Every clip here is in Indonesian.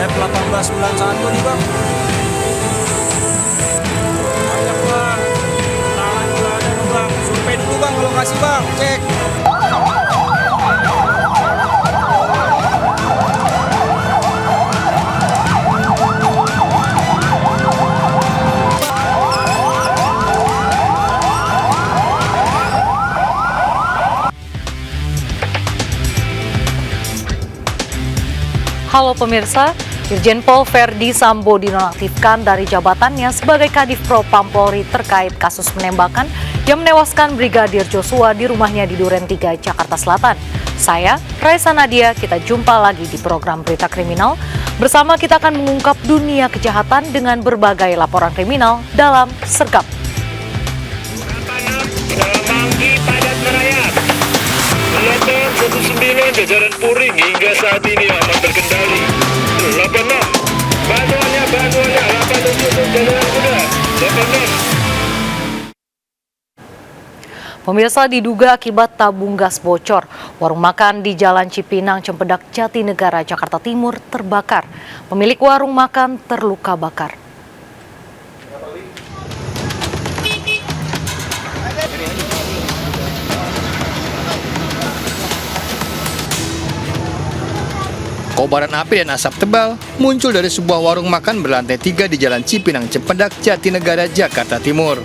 F1891 nih bang. Banyak bang. Kenalan juga ada nih bang. Survei dulu bang ke lokasi bang. Cek. Halo pemirsa, Irjen Pol Verdi Sambo dinonaktifkan dari jabatannya sebagai Kadif Propam Polri terkait kasus penembakan yang menewaskan Brigadir Joshua di rumahnya di Duren 3, Jakarta Selatan. Saya, Raisa Nadia, kita jumpa lagi di program Berita Kriminal. Bersama kita akan mengungkap dunia kejahatan dengan berbagai laporan kriminal dalam Sergap. Kilometer 19 jajaran Puring hingga saat ini aman terkendali. 86 bantuannya 87 jajaran kuda 86. Pemirsa, diduga akibat tabung gas bocor, warung makan di Jalan Cipinang, Cempedak, Jatinegara, Jakarta Timur terbakar. Pemilik warung makan terluka bakar. Kobaran api dan asap tebal muncul dari sebuah warung makan berlantai 3 di Jalan Cipinang, Cempedak, Jatinegara, Jakarta Timur.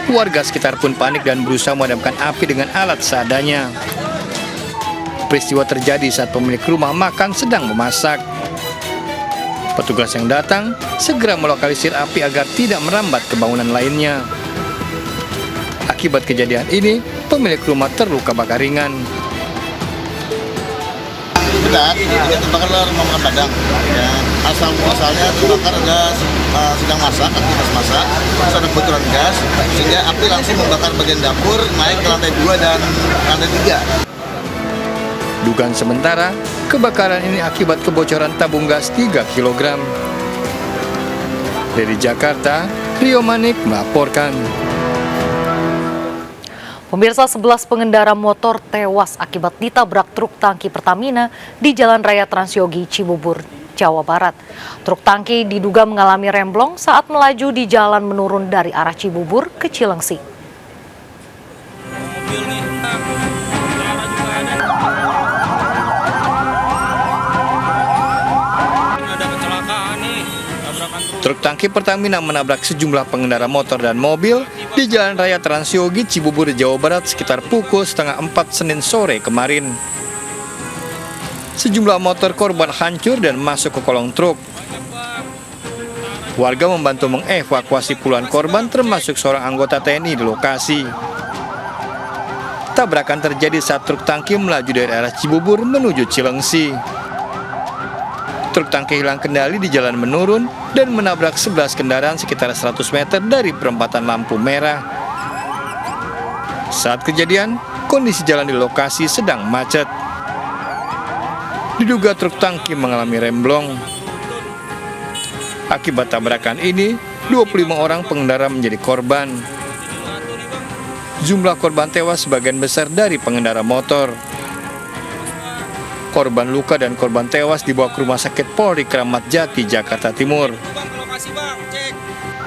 Warga sekitar pun panik dan berusaha memadamkan api dengan alat seadanya. Peristiwa terjadi saat pemilik rumah makan sedang memasak. Petugas yang datang segera melokalisir api agar tidak merambat ke bangunan lainnya. Akibat kejadian ini, pemilik rumah terluka bakar ringan. Benar, ini terbakar rumah makan Padang. Ya, asal-muasalnya terbakar ada sedang masak, aktivitas masak, terus ada kebocoran gas, sehingga api langsung membakar bagian dapur, naik ke lantai 2 dan lantai 3. Dugaan sementara, kebakaran ini akibat kebocoran tabung gas 3 kg. Dari Jakarta, Rio Manik melaporkan. Pemirsa, 11 pengendara motor tewas akibat ditabrak truk tangki Pertamina di Jalan Raya Transyogi, Cibubur, Jawa Barat. Truk tangki diduga mengalami remblong saat melaju di jalan menurun dari arah Cibubur ke Cilengsi. Truk tangki Pertamina menabrak sejumlah pengendara motor dan mobil di Jalan Raya Transyogi, Cibubur, Jawa Barat sekitar pukul 3:30 Senin sore kemarin. Sejumlah motor korban hancur dan masuk ke kolong truk. Warga membantu mengevakuasi puluhan korban termasuk seorang anggota TNI di lokasi. Tabrakan terjadi saat truk tangki melaju dari arah Cibubur menuju Cilengsi. Truk tangki hilang kendali di jalan menurun dan menabrak 11 kendaraan sekitar 100 meter dari perempatan lampu merah. Saat kejadian, kondisi jalan di lokasi sedang macet. Diduga truk tangki mengalami remblong. Akibat tabrakan ini, 25 orang pengendara menjadi korban. Jumlah korban tewas sebagian besar dari pengendara motor. Korban luka dan korban tewas dibawa ke Rumah Sakit Polri Kramat Jati, Jakarta Timur.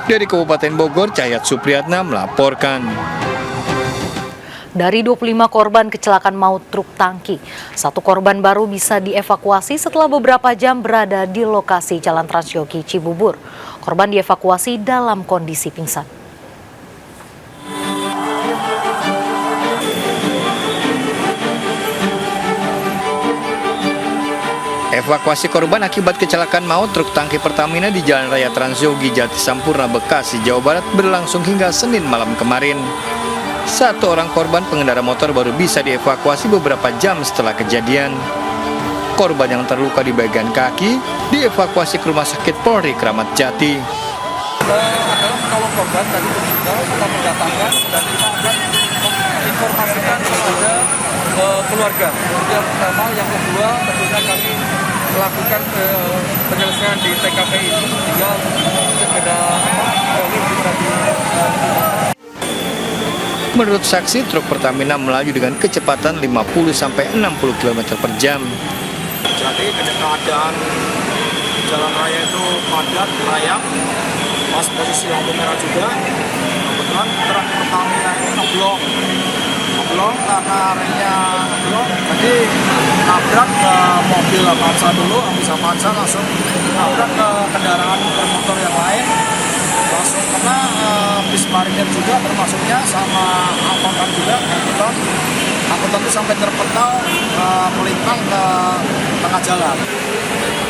Dari Kabupaten Bogor, Cahyat Supriyatna melaporkan. Dari 25 korban kecelakaan maut truk tangki, 1 korban baru bisa dievakuasi setelah beberapa jam berada di lokasi Jalan Transyogi, Cibubur. Korban dievakuasi dalam kondisi pingsan. Evakuasi korban akibat kecelakaan maut truk tangki Pertamina di Jalan Raya Transyogi, Jati Sampurna, Bekasi, Jawa Barat berlangsung hingga Senin malam kemarin. 1 orang korban pengendara motor baru bisa dievakuasi beberapa jam setelah kejadian. Korban yang terluka di bagian kaki dievakuasi ke Rumah Sakit Polri Kramat Jati. Adalah menolong korban tadi kita mendatangkan dan kita akan menginformasikan kepada keluarga. Yang pertama, yang kedua tentunya kami melakukan penyelesaian di TKP ini tinggal segera bisa di. Menurut saksi, truk Pertamina melaju dengan kecepatan 50-60 km per jam. Jadi keadaan jalan raya itu padat, rayap, pas posisi lampu merah juga. Kebetulan truk Pertamina ini ngeblok karena remnya ngeblok, jadi nabrak ke mobil Avanza dulu, habis Avanza langsung nabrak ke kendaraan bermotor yang lain, langsung kena bis marinir juga termasuknya sama angkutan juga, angkutan itu sampai terpental melintang ke tengah jalan.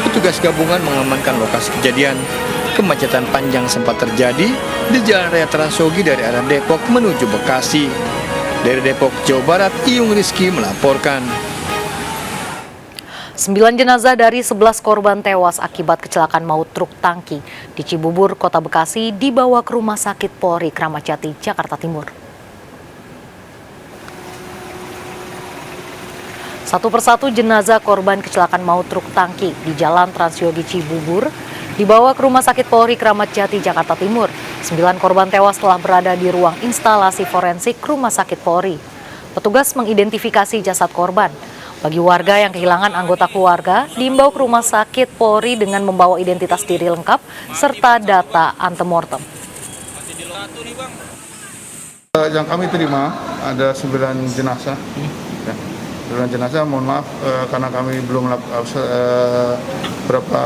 Petugas gabungan mengamankan lokasi kejadian. Kemacetan panjang sempat terjadi di Jalan Raya Transogi dari arah Depok menuju Bekasi. Dari Depok, Jawa Barat, Iyung Rizky melaporkan. 9 jenazah dari 11 korban tewas akibat kecelakaan maut truk tangki di Cibubur, Kota Bekasi dibawa ke Rumah Sakit Polri Kramat Jati, Jakarta Timur. Satu persatu jenazah korban kecelakaan maut truk tangki di Jalan Transyogi Cibubur dibawa ke Rumah Sakit Polri Kramat Jati, Jakarta Timur. 9 korban tewas telah berada di ruang instalasi forensik Rumah Sakit Polri. Petugas mengidentifikasi jasad korban. Bagi warga yang kehilangan anggota keluarga, diimbau ke Rumah Sakit Polri dengan membawa identitas diri lengkap serta data antemortem. Yang kami terima ada 9 jenazah. Ya. 9 jenazah, mohon maaf karena kami belum berapa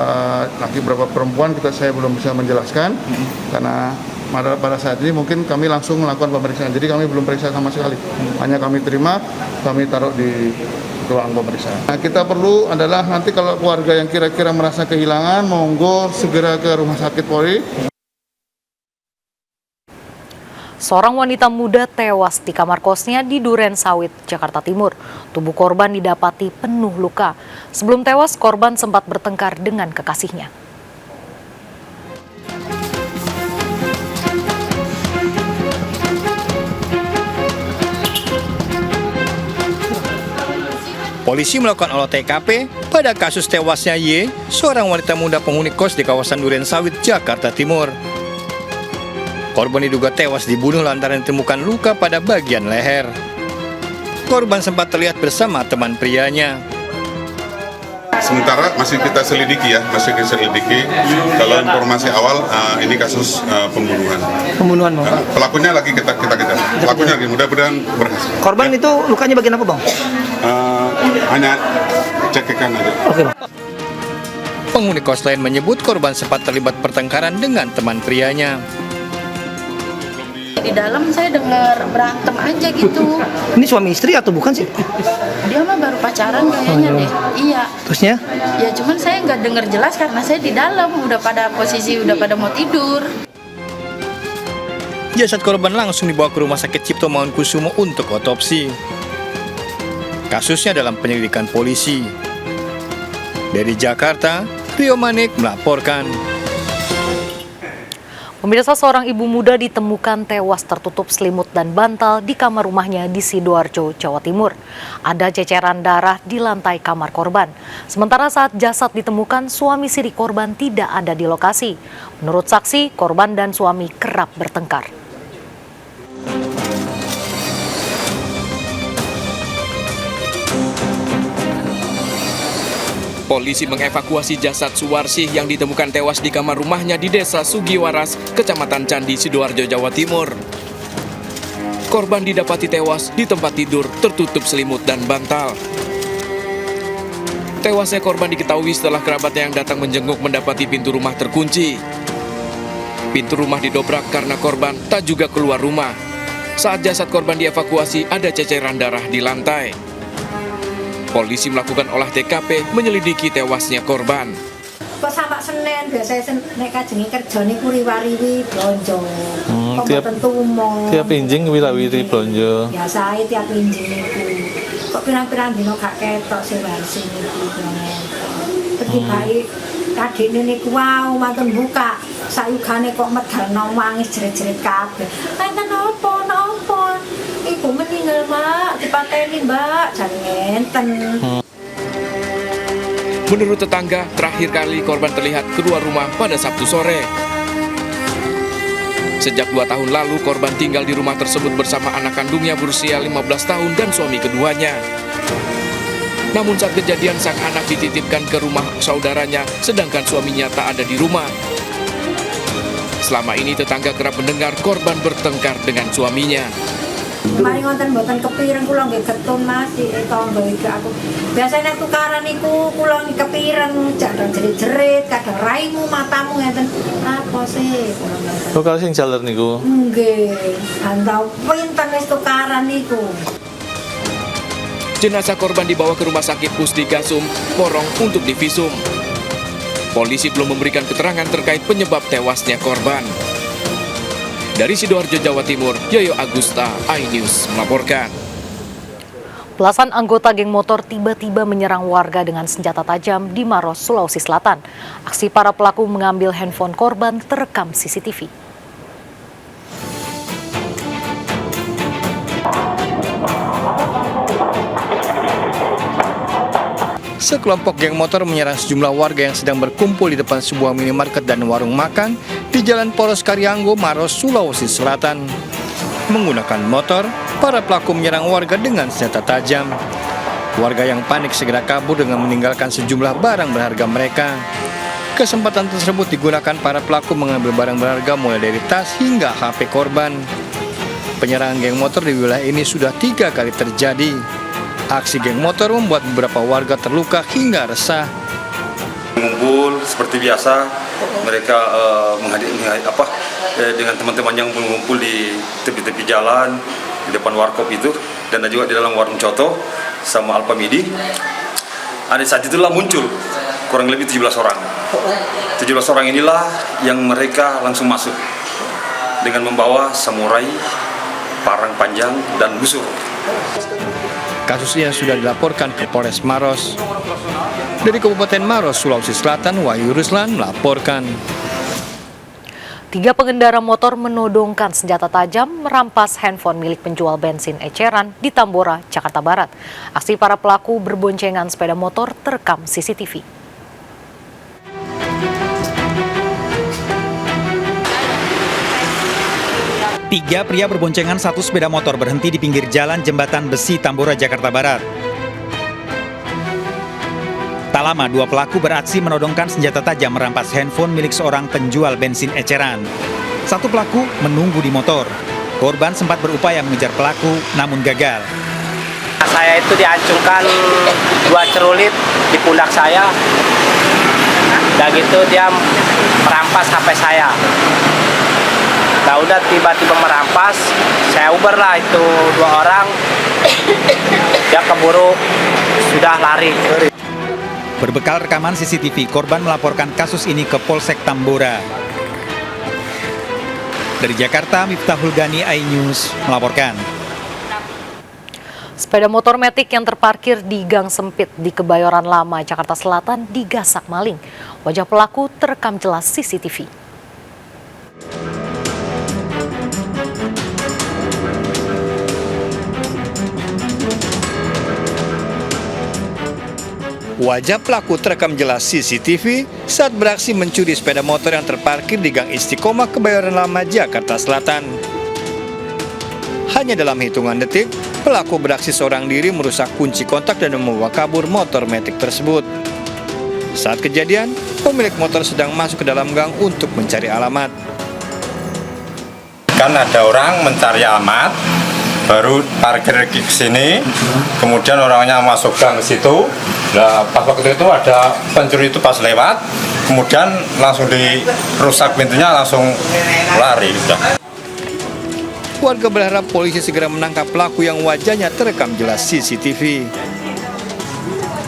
laki berapa perempuan saya belum bisa menjelaskan karena pada saat ini mungkin kami langsung melakukan pemeriksaan, jadi kami belum periksa sama sekali, hanya kami terima, kami taruh di ruang pemeriksaan. Nah, kita perlu adalah nanti kalau keluarga yang kira-kira merasa kehilangan, monggo segera ke Rumah Sakit Polri. Seorang wanita muda tewas di kamar kosnya di Duren Sawit, Jakarta Timur. Tubuh korban didapati penuh luka. Sebelum tewas, korban sempat bertengkar dengan kekasihnya. Polisi melakukan olah TKP pada kasus tewasnya Y, seorang wanita muda penghuni kos di kawasan Duren Sawit, Jakarta Timur. Korban diduga tewas dibunuh lantaran ditemukan luka pada bagian leher. Korban sempat terlihat bersama teman prianya. Sementara masih kita selidiki ya, Kalau informasi awal ini kasus pembunuhan. Pembunuhan, Bang. Pelakunya lagi kita kejar. Pelakunya lagi mudah-mudahan berhasil. Korban itu lukanya bagian apa, Bang? Hanya cekikan aja. Oke, Bang. Penghuni kos lain menyebut korban sempat terlibat pertengkaran dengan teman prianya. Di dalam saya dengar berantem aja gitu. Ini suami istri atau bukan sih? Dia mah baru pacaran kayaknya deh. Iya. Terusnya? Ya cuman saya nggak dengar jelas karena saya di dalam udah pada mau tidur. Jasad korban langsung dibawa ke Rumah Sakit Cipto Mangunkusumo untuk otopsi. Kasusnya dalam penyelidikan polisi. Dari Jakarta, Rio Manik melaporkan. Pemirsa, seorang ibu muda ditemukan tewas tertutup selimut dan bantal di kamar rumahnya di Sidoarjo, Jawa Timur. Ada ceceran darah di lantai kamar korban. Sementara saat jasad ditemukan, suami siri korban tidak ada di lokasi. Menurut saksi, korban dan suami kerap bertengkar. Polisi mengevakuasi jasad Suwarsih yang ditemukan tewas di kamar rumahnya di Desa Sugiwaras, Kecamatan Candi, Sidoarjo, Jawa Timur. Korban didapati tewas di tempat tidur tertutup selimut dan bantal. Tewasnya korban diketahui setelah kerabatnya yang datang menjenguk mendapati pintu rumah terkunci. Pintu rumah didobrak karena korban tak juga keluar rumah. Saat jasad korban dievakuasi, ada ceceran darah di lantai. Polisi melakukan olah TKP menyelidiki tewasnya korban. Kok sampai Senin biasanya nek kajengi kerja niku riwariwi blonjo. Kok tentu umum. Tiap injing wira-wiri blonjo. Biasa tiap injing niku. Kok pirang-pirang dino gak ketok sing warsi niku. Tapi baik kadene niku wau mantun buka. Sayugane kok medal nangis jerit-jerit kabeh. Enten opo? Ibu meninggal, Mbak. Dipateni, Mbak. Jangan ngenten. Menurut tetangga, terakhir kali korban terlihat keluar rumah pada Sabtu sore. Sejak 2 tahun lalu, korban tinggal di rumah tersebut bersama anak kandungnya berusia 15 tahun dan suami keduanya. Namun saat kejadian sang anak dititipkan ke rumah saudaranya, sedangkan suaminya tak ada di rumah. Selama ini tetangga kerap mendengar korban bertengkar dengan suaminya. Mari ngonten mboten kepireng kula nggih getun Mas tangga iki aku. Biasane tukaran niku kula kepireng jadang jerit-jerit kadang raimu matamu ngeten. Apa sih kula ngeten. Kok kalau sing jaler niku? Nggih. Andau pinten wis tukaran niku. Jenazah korban dibawa ke rumah sakit Pusdi Gasum, Porong untuk divisum. Polisi belum memberikan keterangan terkait penyebab tewasnya korban. Dari Sidoarjo, Jawa Timur, Yoyo Agusta, iNews melaporkan. Belasan anggota geng motor tiba-tiba menyerang warga dengan senjata tajam di Maros, Sulawesi Selatan. Aksi para pelaku mengambil handphone korban terekam CCTV. Sekelompok geng motor menyerang sejumlah warga yang sedang berkumpul di depan sebuah minimarket dan warung makan di Jalan Poros Karianggo, Maros, Sulawesi Selatan. Menggunakan motor, para pelaku menyerang warga dengan senjata tajam. Warga yang panik segera kabur dengan meninggalkan sejumlah barang berharga mereka. Kesempatan tersebut digunakan para pelaku mengambil barang berharga mulai dari tas hingga HP korban. Penyerangan geng motor di wilayah ini sudah 3 kali terjadi. Aksi geng motor membuat beberapa warga terluka hingga resah. Mengumpul seperti biasa, mereka dengan teman-teman yang mengumpul di tepi-tepi jalan, di depan warkop itu, dan juga di dalam warung coto sama Alpamidi. Ada saat itulah muncul kurang lebih 17 orang. 17 orang inilah yang mereka langsung masuk dengan membawa samurai, parang panjang, dan busur. Kasusnya sudah dilaporkan ke Polres Maros. Dari Kabupaten Maros, Sulawesi Selatan, Wahyu Ruslan melaporkan. 3 pengendara motor menodongkan senjata tajam merampas handphone milik penjual bensin eceran di Tambora, Jakarta Barat. Aksi para pelaku berboncengan sepeda motor terekam CCTV. Tiga pria berboncengan satu sepeda motor berhenti di pinggir jalan Jembatan Besi Tambora, Jakarta Barat. Tak lama, 2 pelaku beraksi menodongkan senjata tajam merampas handphone milik seorang penjual bensin eceran. 1 pelaku menunggu di motor. Korban sempat berupaya mengejar pelaku, namun gagal. Saya itu diancungkan 2 celurit di pundak saya. Dan gitu dia merampas HP saya. Nah udah tiba-tiba merampas, saya uber lah itu 2 orang, dia keburu sudah lari. Berbekal rekaman CCTV, korban melaporkan kasus ini ke Polsek Tambora. Dari Jakarta, Miftahul Gani, iNews melaporkan. Sepeda motor metik yang terparkir di gang sempit di Kebayoran Lama, Jakarta Selatan digasak maling. Wajah pelaku terekam jelas CCTV. Wajah pelaku terekam jelas CCTV saat beraksi mencuri sepeda motor yang terparkir di Gang Istiqomah, Kebayoran Lama, Jakarta Selatan. Hanya dalam hitungan detik, pelaku beraksi seorang diri merusak kunci kontak dan membawa kabur motor metik tersebut. Saat kejadian, pemilik motor sedang masuk ke dalam gang untuk mencari alamat. Kan ada orang mencari alamat, baru parkir ke sini, kemudian orangnya masuk gang situ. Nah, pas waktu itu ada pencuri itu pas lewat, kemudian langsung dirusak pintunya, langsung lari. Warga berharap polisi segera menangkap pelaku yang wajahnya terekam jelas CCTV.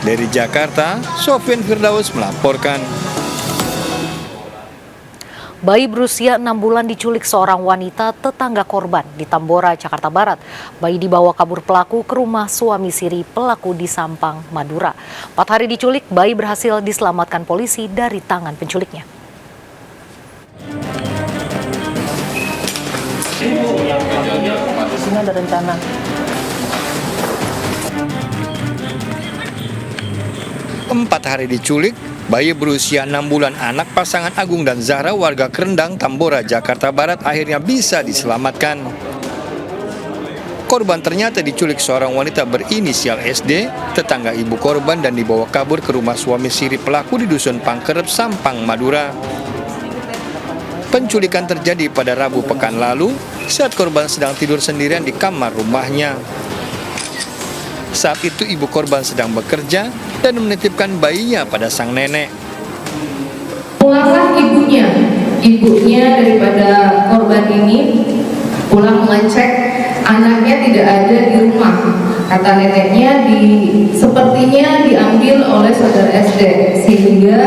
Dari Jakarta, Sofyan Firdaus melaporkan. Bayi berusia 6 bulan diculik seorang wanita tetangga korban di Tambora, Jakarta Barat. Bayi dibawa kabur pelaku ke rumah suami siri pelaku di Sampang, Madura. 4 hari diculik, bayi berhasil diselamatkan polisi dari tangan penculiknya. Di sini ada rencana. Empat hari diculik, bayi berusia 6 bulan anak pasangan Agung dan Zahra warga Kerendang, Tambora, Jakarta Barat akhirnya bisa diselamatkan. Korban ternyata diculik seorang wanita berinisial SD, tetangga ibu korban, dan dibawa kabur ke rumah suami siri pelaku di Dusun Pangkerep, Sampang, Madura. Penculikan terjadi pada Rabu pekan lalu saat korban sedang tidur sendirian di kamar rumahnya. Saat itu ibu korban sedang bekerja dan menitipkan bayinya pada sang nenek. Pulanglah ibunya daripada korban ini pulang mengecek anaknya tidak ada di rumah. Kata neneknya sepertinya diambil oleh saudara SD, sehingga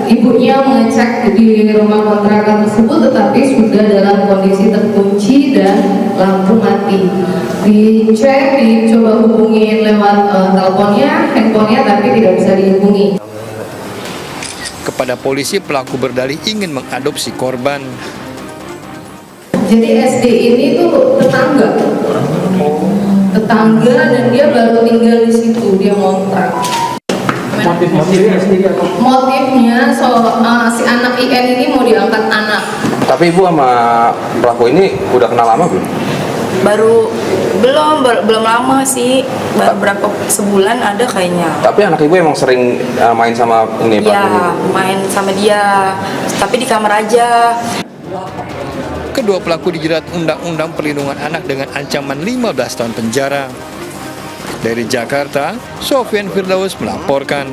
ibunya mengecek di rumah kontrakan tersebut tetapi sudah dalam kondisi terkunci dan lampu mati. Dicek, dicoba hubungin lewat handphonenya tapi tidak bisa dihubungi. Kepada polisi, pelaku berdalih ingin mengadopsi korban. Jadi SD ini tuh tetangga dan dia baru tinggal di situ, dia ngontrak. Motifnya si anak IN ini mau diangkat anak. Tapi ibu sama pelaku ini udah kenal lama belum? Belum lama sih, berapa sebulan ada kayaknya. Tapi anak ibu emang sering main sama ini Pak? Iya, main sama dia, tapi di kamar aja. Kedua pelaku dijerat Undang-Undang Perlindungan Anak dengan ancaman 15 tahun penjara. Dari Jakarta, Sofyan Firdaus melaporkan.